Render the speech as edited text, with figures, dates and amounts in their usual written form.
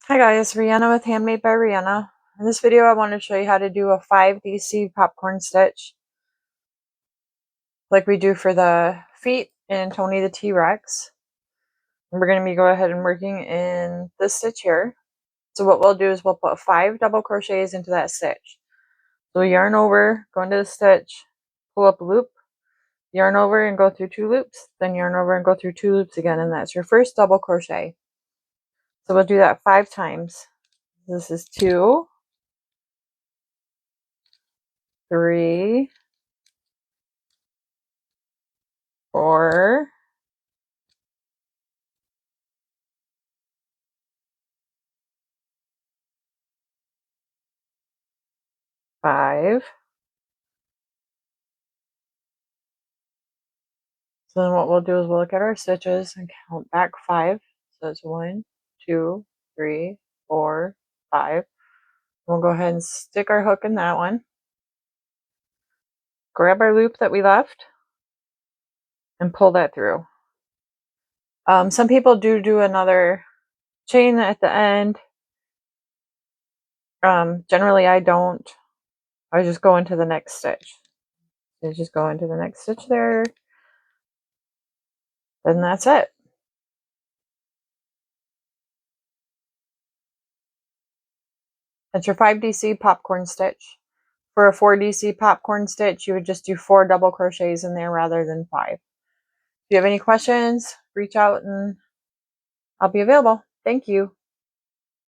Hi guys, Rihanna with Handmade by Rihanna. In this video I want to show you how to do a 5DC popcorn stitch like we do for the feet in Tony the T-Rex. We're going to be go ahead and working in this stitch here. So what we'll do is we'll put 5 double crochets into that stitch. So yarn over, go into the stitch, pull up a loop, yarn over and go through 2 loops, then yarn over and go through 2 loops again, and that's your first double crochet. So we'll do that 5 times. This is 2, 3, 4, 5. So then what we'll do is we'll look at our stitches and count back 5. So it's 1, 2, 3, 4, 5. We'll go ahead and stick our hook in that one. Grab our loop that we left and pull that through. Some people do another chain at the end. Generally I don't. I just go into the next stitch. So just go into the next stitch there. And that's it. That's your 5DC popcorn stitch. For a 4DC popcorn stitch, you would just do 4 double crochets in there rather than 5. If you have any questions, reach out and I'll be available. Thank you.